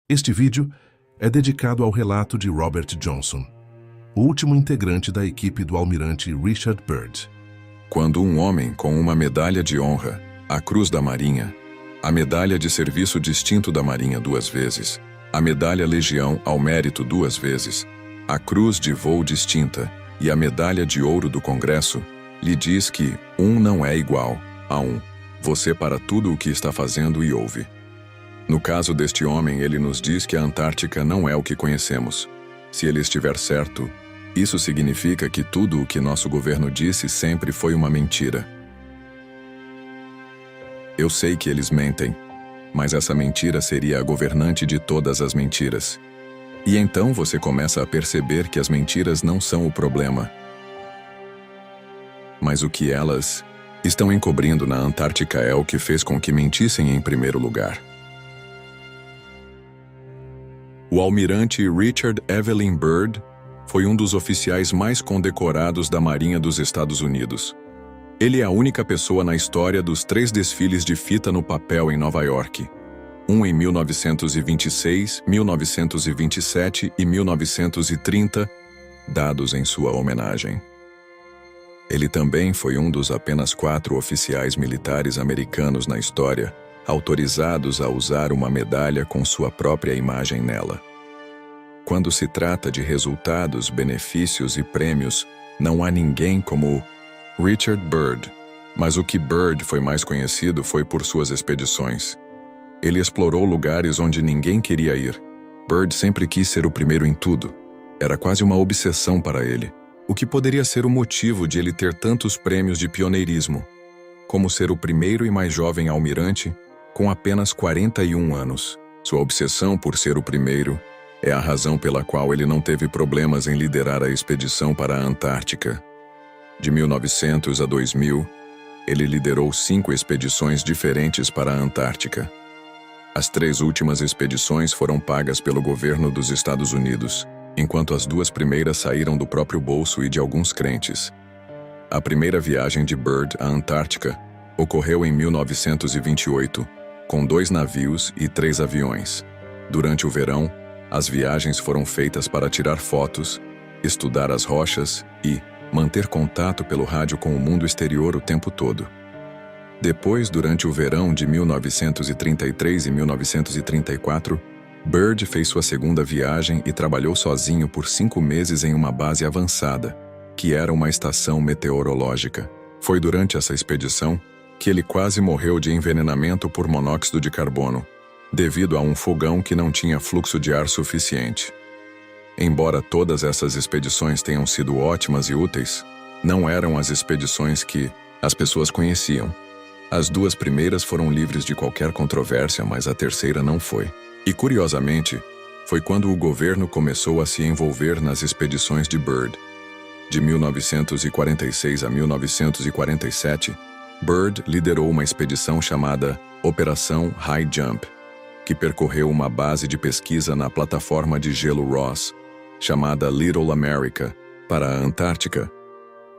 Este vídeo é dedicado ao relato de Robert Johnson, o último integrante da equipe do almirante Richard Byrd. Quando um homem com uma medalha de honra, a Cruz da Marinha, a medalha de serviço distinto da Marinha 2 vezes, a medalha Legião ao Mérito 2 vezes, a Cruz de Voo distinta e a medalha de ouro do Congresso, lhe diz que um não é igual a um, você para tudo o que está fazendo e ouve. No caso deste homem, ele nos diz que a Antártica não é o que conhecemos. Se ele estiver certo, isso significa que tudo o que nosso governo disse sempre foi uma mentira. Eu sei que eles mentem, mas essa mentira seria a governante de todas as mentiras. E então você começa a perceber que as mentiras não são o problema, mas o que elas estão encobrindo na Antártica é o que fez com que mentissem em primeiro lugar. O almirante Richard Evelyn Byrd foi um dos oficiais mais condecorados da Marinha dos Estados Unidos. Ele é a única pessoa na história dos 3 desfiles de fita no papel em Nova York, um em 1926, 1927 e 1930, dados em sua homenagem. Ele também foi um dos apenas 4 oficiais militares americanos na história autorizados a usar uma medalha com sua própria imagem nela. Quando se trata de resultados, benefícios e prêmios, não há ninguém como Richard Byrd, mas o que Byrd foi mais conhecido foi por suas expedições. Ele explorou lugares onde ninguém queria ir. Byrd sempre quis ser o primeiro em tudo. Era quase uma obsessão para ele, o que poderia ser o motivo de ele ter tantos prêmios de pioneirismo, como ser o primeiro e mais jovem almirante com apenas 41 anos. Sua obsessão por ser o primeiro é a razão pela qual ele não teve problemas em liderar a expedição para a Antártica. De 1900 a 2000, ele liderou 5 expedições diferentes para a Antártica. As 3 últimas expedições foram pagas pelo governo dos Estados Unidos, enquanto as 2 primeiras saíram do próprio bolso e de alguns crentes. A primeira viagem de Byrd à Antártica ocorreu em 1928, com 2 navios e 3 aviões. Durante o verão, as viagens foram feitas para tirar fotos, estudar as rochas e manter contato pelo rádio com o mundo exterior o tempo todo. Depois, durante o verão de 1933 e 1934, Byrd fez sua segunda viagem e trabalhou sozinho por 5 meses em uma base avançada, que era uma estação meteorológica. Foi durante essa expedição que ele quase morreu de envenenamento por monóxido de carbono, devido a um fogão que não tinha fluxo de ar suficiente. Embora todas essas expedições tenham sido ótimas e úteis, não eram as expedições que as pessoas conheciam. As 2 primeiras foram livres de qualquer controvérsia, mas a terceira não foi. E, curiosamente, foi quando o governo começou a se envolver nas expedições de Byrd. De 1946 a 1947, Byrd liderou uma expedição chamada Operação High Jump, que percorreu uma base de pesquisa na plataforma de gelo Ross, chamada Little America, para a Antártica,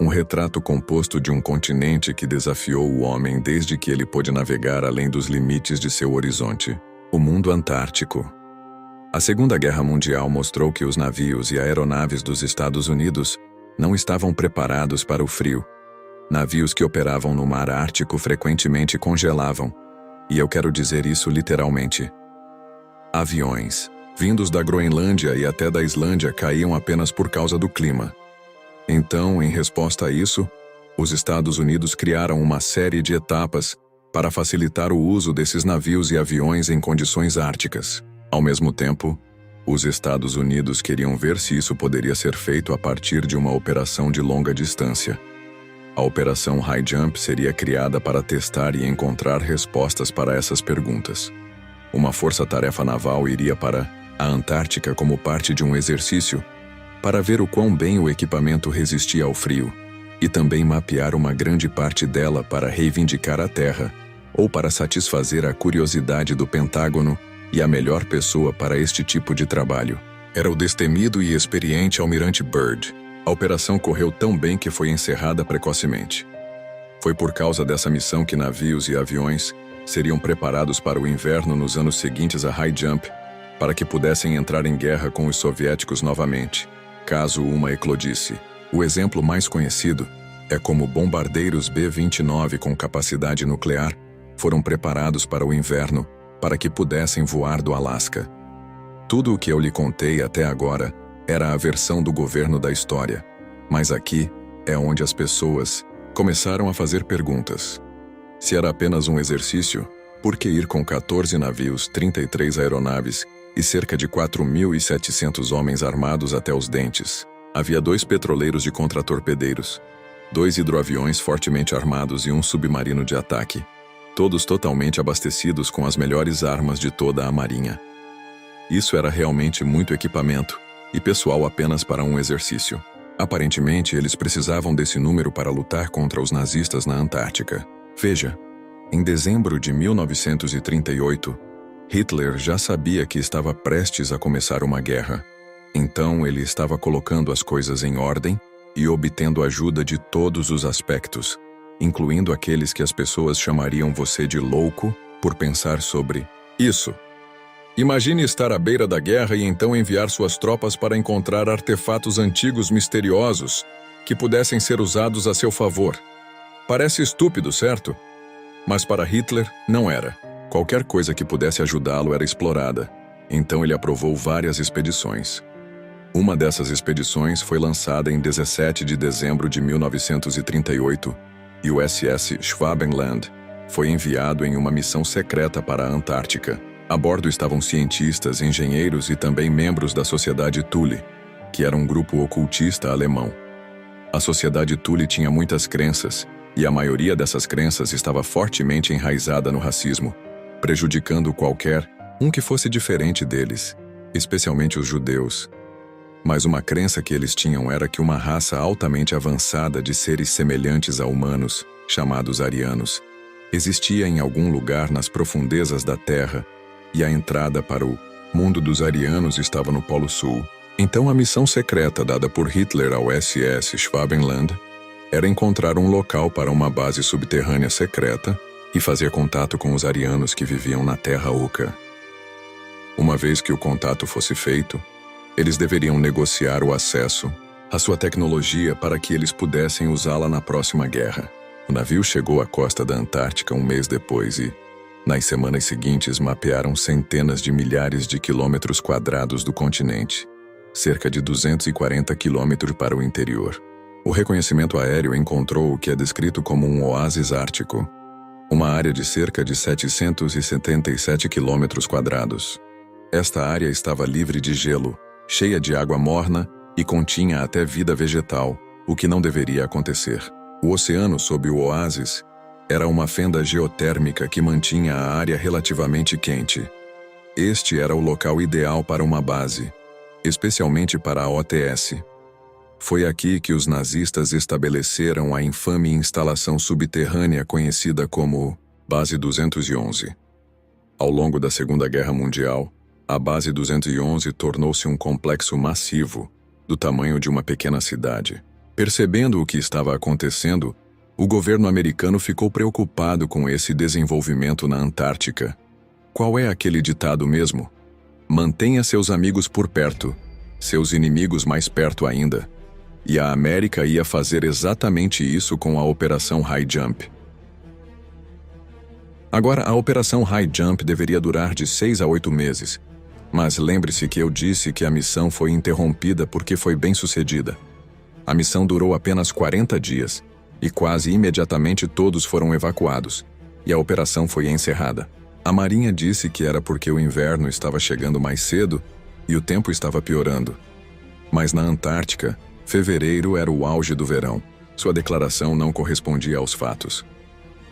um retrato composto de um continente que desafiou o homem desde que ele pôde navegar além dos limites de seu horizonte, o mundo antártico. A Segunda Guerra Mundial mostrou que os navios e aeronaves dos Estados Unidos não estavam preparados para o frio. Navios que operavam no mar Ártico frequentemente congelavam, e eu quero dizer isso literalmente. Aviões, vindos da Groenlândia e até da Islândia, caíam apenas por causa do clima. Então, em resposta a isso, os Estados Unidos criaram uma série de etapas para facilitar o uso desses navios e aviões em condições árticas. Ao mesmo tempo, os Estados Unidos queriam ver se isso poderia ser feito a partir de uma operação de longa distância. A Operação High Jump seria criada para testar e encontrar respostas para essas perguntas. Uma força-tarefa naval iria para a Antártica como parte de um exercício para ver o quão bem o equipamento resistia ao frio e também mapear uma grande parte dela para reivindicar a Terra ou para satisfazer a curiosidade do Pentágono, e a melhor pessoa para este tipo de trabalho era o destemido e experiente almirante Byrd. A operação correu tão bem que foi encerrada precocemente. Foi por causa dessa missão que navios e aviões seriam preparados para o inverno nos anos seguintes a High Jump, para que pudessem entrar em guerra com os soviéticos novamente, caso uma eclodisse. O exemplo mais conhecido é como bombardeiros B-29 com capacidade nuclear foram preparados para o inverno para que pudessem voar do Alasca. Tudo o que eu lhe contei até agora era a versão do governo da história, mas aqui é onde as pessoas começaram a fazer perguntas. Se era apenas um exercício, por que ir com 14 navios, 33 aeronaves e cerca de 4.700 homens armados até os dentes? Havia 2 petroleiros de contratorpedeiros, 2 hidroaviões fortemente armados e um submarino de ataque, todos totalmente abastecidos com as melhores armas de toda a marinha. Isso era realmente muito equipamento e pessoal apenas para um exercício. Aparentemente, eles precisavam desse número para lutar contra os nazistas na Antártica. Veja, em dezembro de 1938, Hitler já sabia que estava prestes a começar uma guerra. Então ele estava colocando as coisas em ordem e obtendo ajuda de todos os aspectos, incluindo aqueles que as pessoas chamariam você de louco por pensar sobre isso. Imagine estar à beira da guerra e então enviar suas tropas para encontrar artefatos antigos misteriosos que pudessem ser usados a seu favor. Parece estúpido, certo? Mas para Hitler, não era. Qualquer coisa que pudesse ajudá-lo era explorada. Então ele aprovou várias expedições. Uma dessas expedições foi lançada em 17 de dezembro de 1938 e o SS Schwabenland foi enviado em uma missão secreta para a Antártica. A bordo estavam cientistas, engenheiros e também membros da Sociedade Thule, que era um grupo ocultista alemão. A Sociedade Thule tinha muitas crenças, e a maioria dessas crenças estava fortemente enraizada no racismo, prejudicando qualquer um que fosse diferente deles, especialmente os judeus. Mas uma crença que eles tinham era que uma raça altamente avançada de seres semelhantes a humanos, chamados arianos, existia em algum lugar nas profundezas da Terra, e a entrada para o mundo dos arianos estava no Polo Sul. Então a missão secreta dada por Hitler ao SS Schwabenland era encontrar um local para uma base subterrânea secreta e fazer contato com os arianos que viviam na Terra Oca. Uma vez que o contato fosse feito, eles deveriam negociar o acesso à sua tecnologia para que eles pudessem usá-la na próxima guerra. O navio chegou à costa da Antártica um mês depois e, nas semanas seguintes, mapearam centenas de milhares de quilômetros quadrados do continente, cerca de 240 quilômetros para o interior. O reconhecimento aéreo encontrou o que é descrito como um oásis ártico, uma área de cerca de 777 quilômetros quadrados. Esta área estava livre de gelo, cheia de água morna e continha até vida vegetal, o que não deveria acontecer. O oceano sob o oásis era uma fenda geotérmica que mantinha a área relativamente quente. Este era o local ideal para uma base, especialmente para a OTS. Foi aqui que os nazistas estabeleceram a infame instalação subterrânea conhecida como Base 211. Ao longo da Segunda Guerra Mundial, a Base 211 tornou-se um complexo massivo, do tamanho de uma pequena cidade. Percebendo o que estava acontecendo, o governo americano ficou preocupado com esse desenvolvimento na Antártica. Qual é aquele ditado mesmo? Mantenha seus amigos por perto, seus inimigos mais perto ainda. E a América ia fazer exatamente isso com a Operação High Jump. Agora, a Operação High Jump deveria durar de 6 a 8 meses. Mas lembre-se que eu disse que a missão foi interrompida porque foi bem sucedida. A missão durou apenas 40 dias. E quase imediatamente todos foram evacuados, e a operação foi encerrada. A Marinha disse que era porque o inverno estava chegando mais cedo e o tempo estava piorando. Mas na Antártica, fevereiro era o auge do verão. Sua declaração não correspondia aos fatos.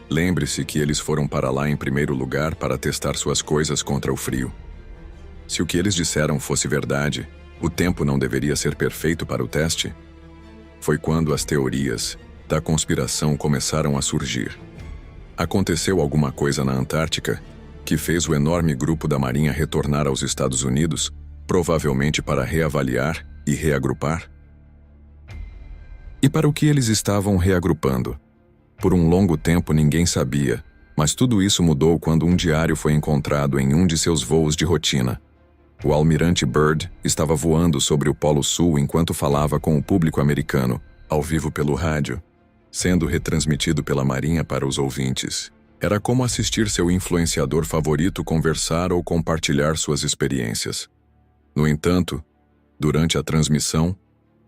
Lembre-se que eles foram para lá em primeiro lugar para testar suas coisas contra o frio. Se o que eles disseram fosse verdade, o tempo não deveria ser perfeito para o teste? Foi quando as teorias da conspiração começaram a surgir. Aconteceu alguma coisa na Antártica que fez o enorme grupo da Marinha retornar aos Estados Unidos, provavelmente para reavaliar e reagrupar? E para o que eles estavam reagrupando? Por um longo tempo ninguém sabia, mas tudo isso mudou quando um diário foi encontrado em um de seus voos de rotina. O almirante Byrd estava voando sobre o Polo Sul enquanto falava com o público americano, ao vivo pelo rádio, sendo retransmitido pela Marinha para os ouvintes. Era como assistir seu influenciador favorito conversar ou compartilhar suas experiências. No entanto, durante a transmissão,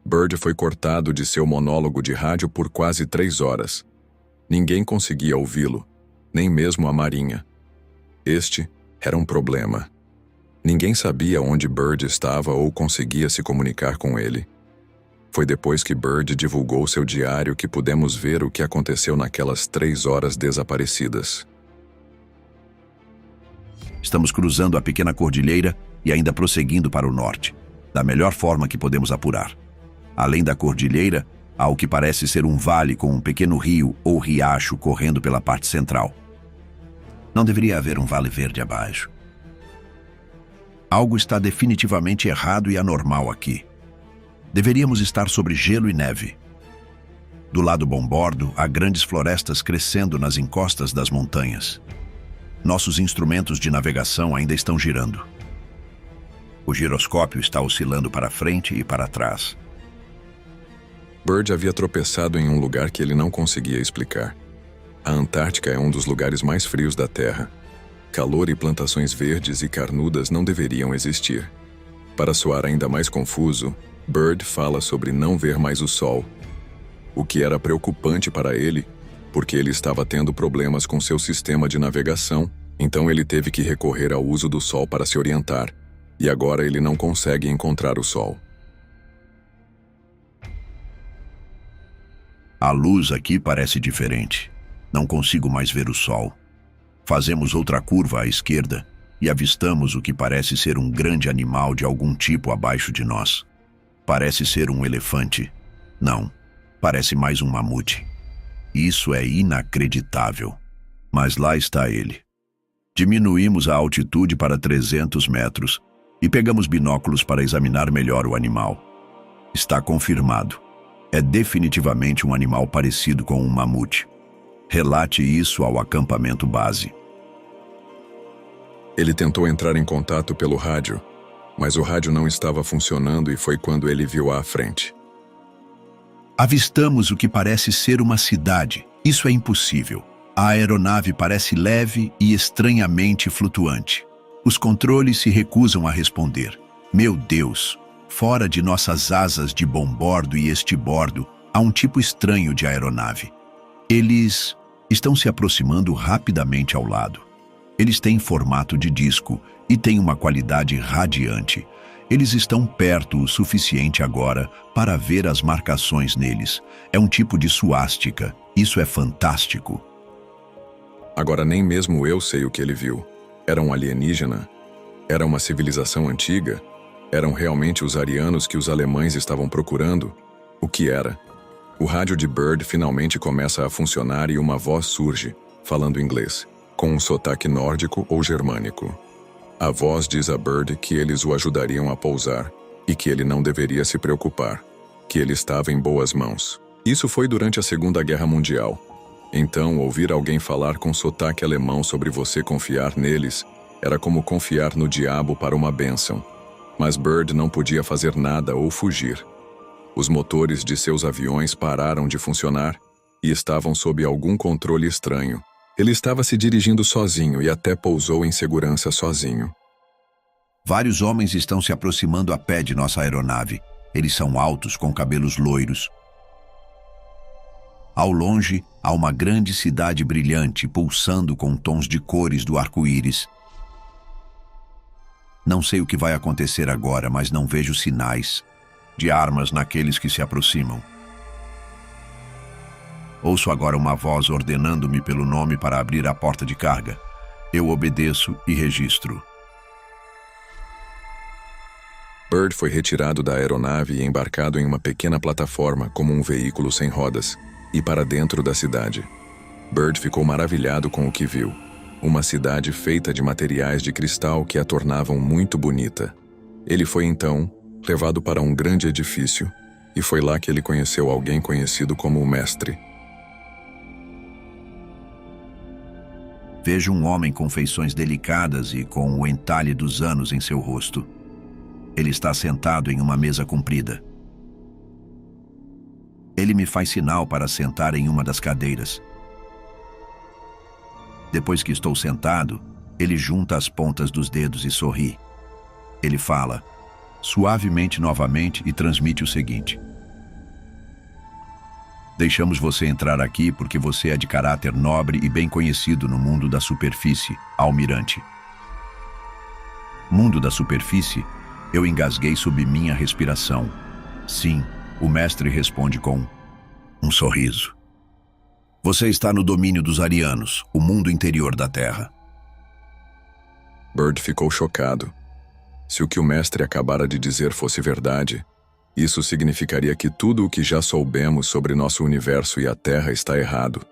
Byrd foi cortado de seu monólogo de rádio por quase 3 horas. Ninguém conseguia ouvi-lo, nem mesmo a Marinha. Este era um problema. Ninguém sabia onde Byrd estava ou conseguia se comunicar com ele. Foi depois que Byrd divulgou seu diário que pudemos ver o que aconteceu naquelas 3 horas desaparecidas. Estamos cruzando a pequena cordilheira e ainda prosseguindo para o norte, da melhor forma que podemos apurar. Além da cordilheira, há o que parece ser um vale com um pequeno rio ou riacho correndo pela parte central. Não deveria haver um vale verde abaixo. Algo está definitivamente errado e anormal aqui. Deveríamos estar sobre gelo e neve. Do lado bombordo, há grandes florestas crescendo nas encostas das montanhas. Nossos instrumentos de navegação ainda estão girando. O giroscópio está oscilando para frente e para trás. Byrd havia tropeçado em um lugar que ele não conseguia explicar. A Antártica é um dos lugares mais frios da Terra. Calor e plantações verdes e carnudas não deveriam existir. Para soar ainda mais confuso, Byrd fala sobre não ver mais o sol, o que era preocupante para ele, porque ele estava tendo problemas com seu sistema de navegação, então ele teve que recorrer ao uso do sol para se orientar, e agora ele não consegue encontrar o sol. A luz aqui parece diferente. Não consigo mais ver o sol. Fazemos outra curva à esquerda e avistamos o que parece ser um grande animal de algum tipo abaixo de nós. Parece ser um elefante. Não, parece mais um mamute. Isso é inacreditável. Mas lá está ele. Diminuímos a altitude para 300 metros e pegamos binóculos para examinar melhor o animal. Está confirmado. É definitivamente um animal parecido com um mamute. Relate isso ao acampamento base. Ele tentou entrar em contato pelo rádio, mas o rádio não estava funcionando e foi quando ele viu à frente. Avistamos o que parece ser uma cidade. Isso é impossível. A aeronave parece leve e estranhamente flutuante. Os controles se recusam a responder. Meu Deus! Fora de nossas asas de bombordo e estibordo, há um tipo estranho de aeronave. Eles estão se aproximando rapidamente ao lado. Eles têm formato de disco e têm uma qualidade radiante. Eles estão perto o suficiente agora para ver as marcações neles. É um tipo de suástica. Isso é fantástico. Agora nem mesmo eu sei o que ele viu. Era um alienígena? Era uma civilização antiga? Eram realmente os arianos que os alemães estavam procurando? O que era? O rádio de Byrd finalmente começa a funcionar e uma voz surge, falando inglês, com um sotaque nórdico ou germânico. A voz diz a Byrd que eles o ajudariam a pousar e que ele não deveria se preocupar, que ele estava em boas mãos. Isso foi durante a Segunda Guerra Mundial. Então, ouvir alguém falar com sotaque alemão sobre você confiar neles era como confiar no diabo para uma bênção. Mas Byrd não podia fazer nada ou fugir. Os motores de seus aviões pararam de funcionar e estavam sob algum controle estranho. Ele estava se dirigindo sozinho e até pousou em segurança sozinho. Vários homens estão se aproximando a pé de nossa aeronave. Eles são altos, com cabelos loiros. Ao longe, há uma grande cidade brilhante, pulsando com tons de cores do arco-íris. Não sei o que vai acontecer agora, mas não vejo sinais de armas naqueles que se aproximam. Ouço agora uma voz ordenando-me pelo nome para abrir a porta de carga. Eu obedeço e registro. Byrd foi retirado da aeronave e embarcado em uma pequena plataforma como um veículo sem rodas e para dentro da cidade. Byrd ficou maravilhado com o que viu. Uma cidade feita de materiais de cristal que a tornavam muito bonita. Ele foi então levado para um grande edifício e foi lá que ele conheceu alguém conhecido como o Mestre. Vejo um homem com feições delicadas e com o entalhe dos anos em seu rosto. Ele está sentado em uma mesa comprida. Ele me faz sinal para sentar em uma das cadeiras. Depois que estou sentado, ele junta as pontas dos dedos e sorri. Ele fala suavemente novamente e transmite o seguinte: deixamos você entrar aqui porque você é de caráter nobre e bem conhecido no mundo da superfície, almirante. Mundo da superfície? Eu engasguei sob minha respiração. Sim, o mestre responde com um sorriso. Você está no domínio dos arianos, o mundo interior da Terra. Byrd ficou chocado. Se o que o mestre acabara de dizer fosse verdade, isso significaria que tudo o que já soubemos sobre nosso universo e a Terra está errado.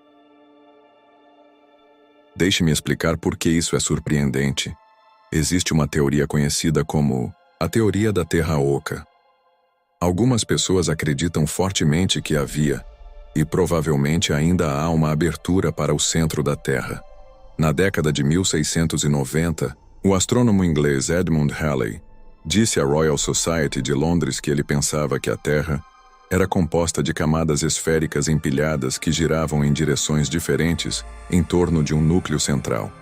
Deixe-me explicar por que isso é surpreendente. Existe uma teoria conhecida como a teoria da Terra Oca. Algumas pessoas acreditam fortemente que havia, e provavelmente ainda há, uma abertura para o centro da Terra. Na década de 1690, o astrônomo inglês Edmund Halley disse à Royal Society de Londres que ele pensava que a Terra era composta de camadas esféricas empilhadas que giravam em direções diferentes em torno de um núcleo central.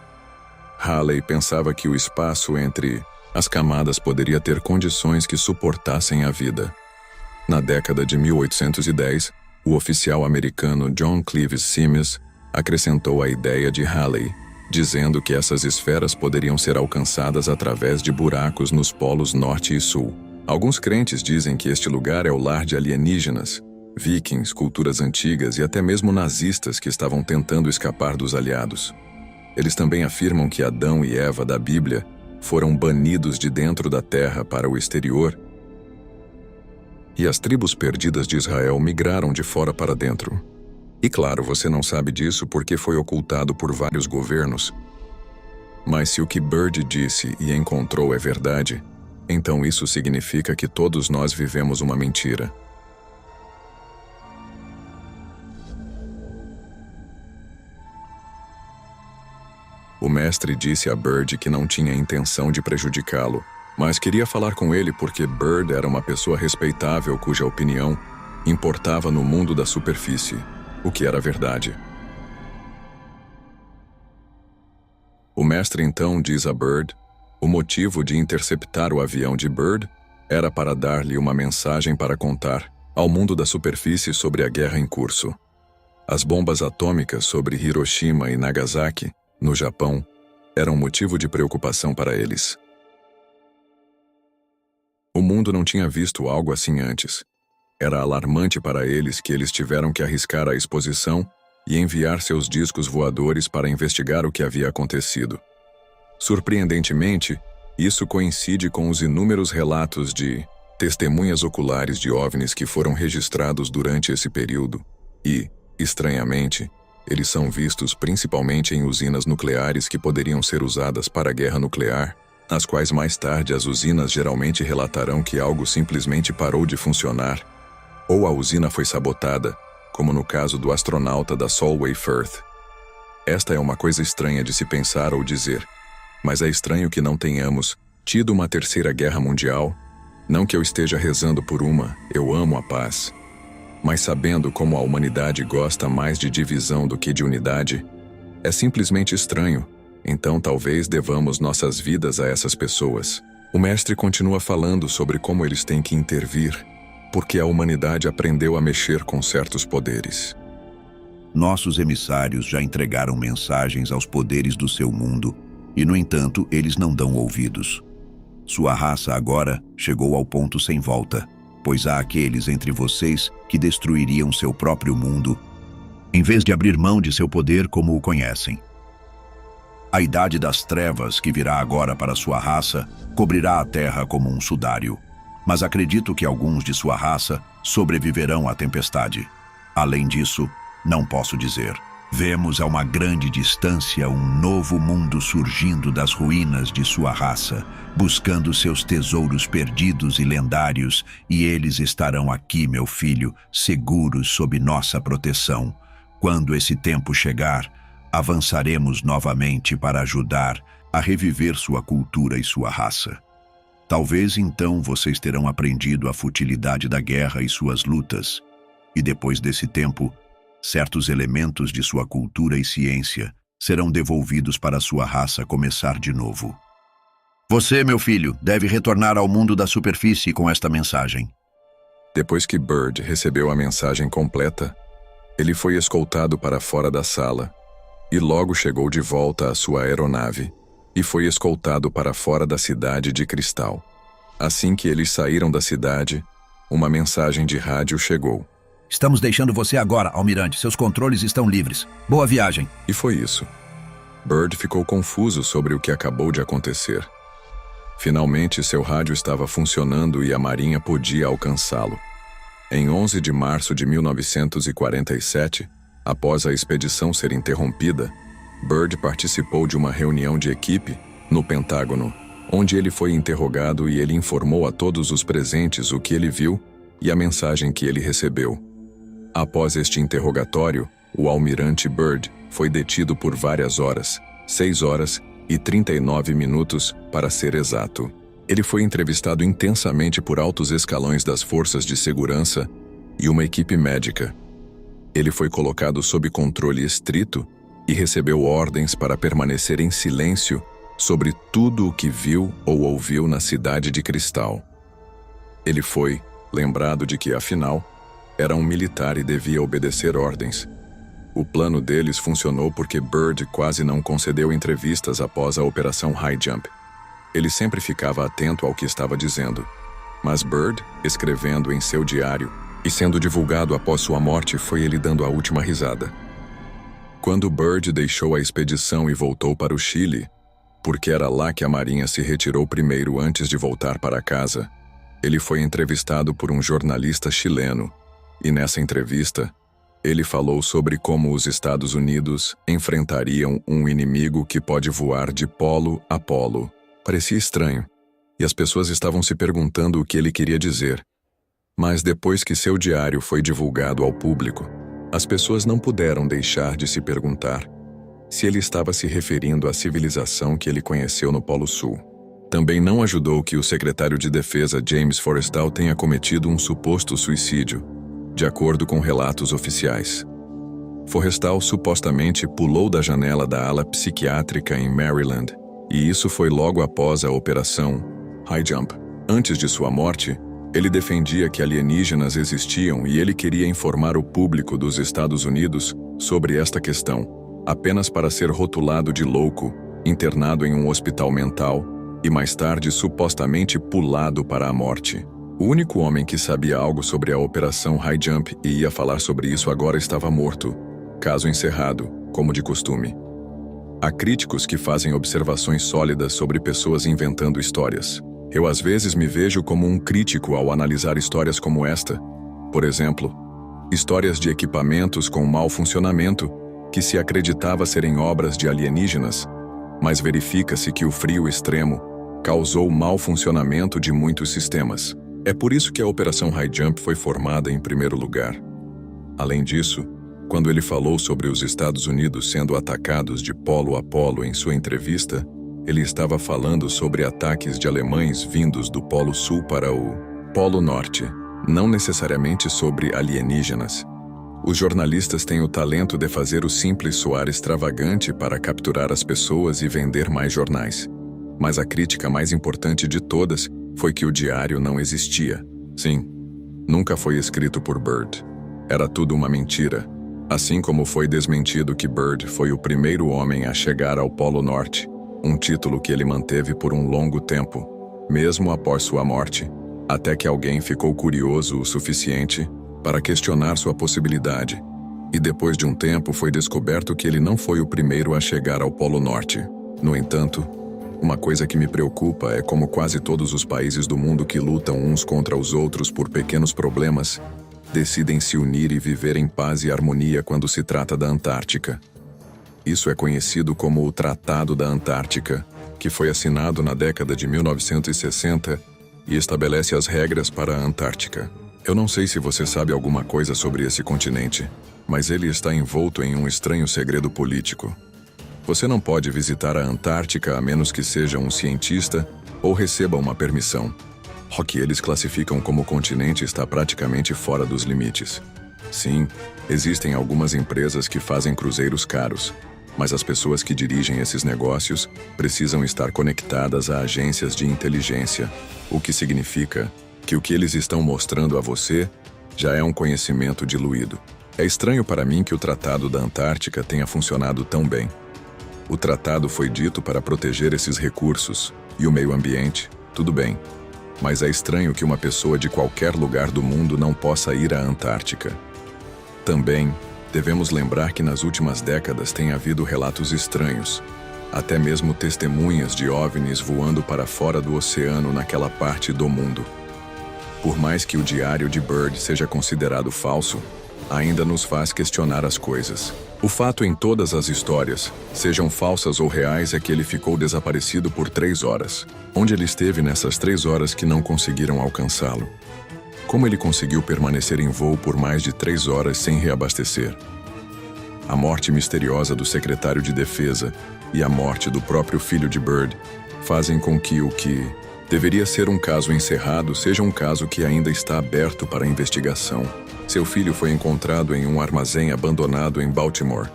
Halley pensava que o espaço entre as camadas poderia ter condições que suportassem a vida. Na década de 1810, o oficial americano John Cleves Sims acrescentou a ideia de Halley, dizendo que essas esferas poderiam ser alcançadas através de buracos nos polos norte e sul. Alguns crentes dizem que este lugar é o lar de alienígenas, vikings, culturas antigas e até mesmo nazistas que estavam tentando escapar dos aliados. Eles também afirmam que Adão e Eva da Bíblia foram banidos de dentro da terra para o exterior, e as tribos perdidas de Israel migraram de fora para dentro. E claro, você não sabe disso porque foi ocultado por vários governos. Mas se o que Byrd disse e encontrou é verdade, então isso significa que todos nós vivemos uma mentira. O mestre disse a Byrd que não tinha intenção de prejudicá-lo, mas queria falar com ele porque Byrd era uma pessoa respeitável cuja opinião importava no mundo da superfície, o que era verdade. O mestre então diz a Byrd: o motivo de interceptar o avião de Byrd era para dar-lhe uma mensagem para contar ao mundo da superfície sobre a guerra em curso. As bombas atômicas sobre Hiroshima e Nagasaki, no Japão, eram motivo de preocupação para eles. O mundo não tinha visto algo assim antes. Era alarmante para eles que eles tiveram que arriscar a exposição e enviar seus discos voadores para investigar o que havia acontecido. Surpreendentemente, isso coincide com os inúmeros relatos de testemunhas oculares de OVNIs que foram registrados durante esse período e, estranhamente, eles são vistos principalmente em usinas nucleares que poderiam ser usadas para a guerra nuclear, nas quais mais tarde as usinas geralmente relatarão que algo simplesmente parou de funcionar, ou a usina foi sabotada, como no caso do astronauta da Solway Firth. Esta é uma coisa estranha de se pensar ou dizer, mas é estranho que não tenhamos tido uma terceira guerra mundial. Não que eu esteja rezando por uma, eu amo a paz. Mas sabendo como a humanidade gosta mais de divisão do que de unidade, é simplesmente estranho. Então talvez devamos nossas vidas a essas pessoas. O mestre continua falando sobre como eles têm que intervir, porque a humanidade aprendeu a mexer com certos poderes. Nossos emissários já entregaram mensagens aos poderes do seu mundo, e no entanto eles não dão ouvidos. Sua raça agora chegou ao ponto sem volta, pois há aqueles entre vocês que destruiriam seu próprio mundo, em vez de abrir mão de seu poder como o conhecem. A idade das trevas que virá agora para sua raça cobrirá a terra como um sudário, mas acredito que alguns de sua raça sobreviverão à tempestade. Além disso, não posso dizer. Vemos a uma grande distância um novo mundo surgindo das ruínas de sua raça, buscando seus tesouros perdidos e lendários, e eles estarão aqui, meu filho, seguros sob nossa proteção. Quando esse tempo chegar, avançaremos novamente para ajudar a reviver sua cultura e sua raça. Talvez então vocês terão aprendido a futilidade da guerra e suas lutas, e depois desse tempo, certos elementos de sua cultura e ciência serão devolvidos para sua raça começar de novo. Você, meu filho, deve retornar ao mundo da superfície com esta mensagem. Depois que Byrd recebeu a mensagem completa, ele foi escoltado para fora da sala e logo chegou de volta à sua aeronave e foi escoltado para fora da cidade de cristal. Assim que eles saíram da cidade, uma mensagem de rádio chegou. Estamos deixando você agora, almirante. Seus controles estão livres. Boa viagem. E foi isso. Byrd ficou confuso sobre o que acabou de acontecer. Finalmente, seu rádio estava funcionando e a Marinha podia alcançá-lo. Em 11 de março de 1947, após a expedição ser interrompida, Byrd participou de uma reunião de equipe no Pentágono, onde ele foi interrogado e ele informou a todos os presentes o que ele viu e a mensagem que ele recebeu. Após este interrogatório, o almirante Byrd foi detido por várias horas, 6 horas e 39 minutos, para ser exato. Ele foi entrevistado intensamente por altos escalões das forças de segurança e uma equipe médica. Ele foi colocado sob controle estrito e recebeu ordens para permanecer em silêncio sobre tudo o que viu ou ouviu na cidade de Cristal. Ele foi lembrado de que, afinal, era um militar e devia obedecer ordens. O plano deles funcionou porque Byrd quase não concedeu entrevistas após a Operação High Jump. Ele sempre ficava atento ao que estava dizendo. Mas Byrd, escrevendo em seu diário e sendo divulgado após sua morte, foi ele dando a última risada. Quando Byrd deixou a expedição e voltou para o Chile, porque era lá que a Marinha se retirou primeiro antes de voltar para casa, ele foi entrevistado por um jornalista chileno, e nessa entrevista, ele falou sobre como os Estados Unidos enfrentariam um inimigo que pode voar de polo a polo. Parecia estranho, e as pessoas estavam se perguntando o que ele queria dizer. Mas depois que seu diário foi divulgado ao público, as pessoas não puderam deixar de se perguntar se ele estava se referindo à civilização que ele conheceu no Polo Sul. Também não ajudou que o secretário de Defesa James Forrestal tenha cometido um suposto suicídio, de acordo com relatos oficiais. Forrestal supostamente pulou da janela da ala psiquiátrica em Maryland, e isso foi logo após a Operação High Jump. Antes de sua morte, ele defendia que alienígenas existiam e ele queria informar o público dos Estados Unidos sobre esta questão, apenas para ser rotulado de louco, internado em um hospital mental e mais tarde supostamente pulado para a morte. O único homem que sabia algo sobre a Operação High Jump e ia falar sobre isso agora estava morto, caso encerrado, como de costume. Há críticos que fazem observações sólidas sobre pessoas inventando histórias. Eu às vezes me vejo como um crítico ao analisar histórias como esta. Por exemplo, histórias de equipamentos com mau funcionamento que se acreditava serem obras de alienígenas, mas verifica-se que o frio extremo causou mau funcionamento de muitos sistemas. É por isso que a Operação High Jump foi formada em primeiro lugar. Além disso, quando ele falou sobre os Estados Unidos sendo atacados de polo a polo em sua entrevista, ele estava falando sobre ataques de alemães vindos do Polo Sul para o Polo Norte, não necessariamente sobre alienígenas. Os jornalistas têm o talento de fazer o simples soar extravagante para capturar as pessoas e vender mais jornais. Mas a crítica mais importante de todas foi que o diário não existia. Sim, nunca foi escrito por Byrd. Era tudo uma mentira, assim como foi desmentido que Byrd foi o primeiro homem a chegar ao Polo Norte, um título que ele manteve por um longo tempo, mesmo após sua morte, até que alguém ficou curioso o suficiente para questionar sua possibilidade, e depois de um tempo foi descoberto que ele não foi o primeiro a chegar ao Polo Norte. No entanto, uma coisa que me preocupa é como quase todos os países do mundo que lutam uns contra os outros por pequenos problemas decidem se unir e viver em paz e harmonia quando se trata da Antártica. Isso é conhecido como o Tratado da Antártica, que foi assinado na década de 1960 e estabelece as regras para a Antártica. Eu não sei se você sabe alguma coisa sobre esse continente, mas ele está envolto em um estranho segredo político. Você não pode visitar a Antártica a menos que seja um cientista ou receba uma permissão. O que eles classificam como continente está praticamente fora dos limites. Sim, existem algumas empresas que fazem cruzeiros caros, mas as pessoas que dirigem esses negócios precisam estar conectadas a agências de inteligência, o que significa que o que eles estão mostrando a você já é um conhecimento diluído. É estranho para mim que o Tratado da Antártica tenha funcionado tão bem. O tratado foi dito para proteger esses recursos e o meio ambiente, tudo bem. Mas é estranho que uma pessoa de qualquer lugar do mundo não possa ir à Antártica. Também, devemos lembrar que nas últimas décadas tem havido relatos estranhos, até mesmo testemunhas de OVNIs voando para fora do oceano naquela parte do mundo. Por mais que o diário de Byrd seja considerado falso, ainda nos faz questionar as coisas. O fato em todas as histórias, sejam falsas ou reais, é que ele ficou desaparecido por 3 horas. Onde ele esteve nessas 3 horas que não conseguiram alcançá-lo? Como ele conseguiu permanecer em voo por mais de 3 horas sem reabastecer? A morte misteriosa do secretário de defesa e a morte do próprio filho de Byrd fazem com que o que deveria ser um caso encerrado seja um caso que ainda está aberto para investigação. Seu filho foi encontrado em um armazém abandonado em Baltimore,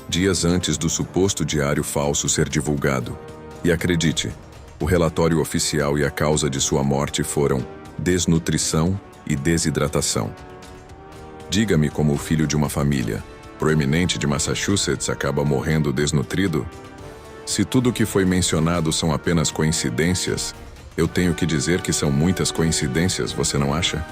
dias antes do suposto diário falso ser divulgado. E acredite, o relatório oficial e a causa de sua morte foram desnutrição e desidratação. Diga-me como o filho de uma família proeminente de Massachusetts acaba morrendo desnutrido? Se tudo o que foi mencionado são apenas coincidências, eu tenho que dizer que são muitas coincidências, você não acha?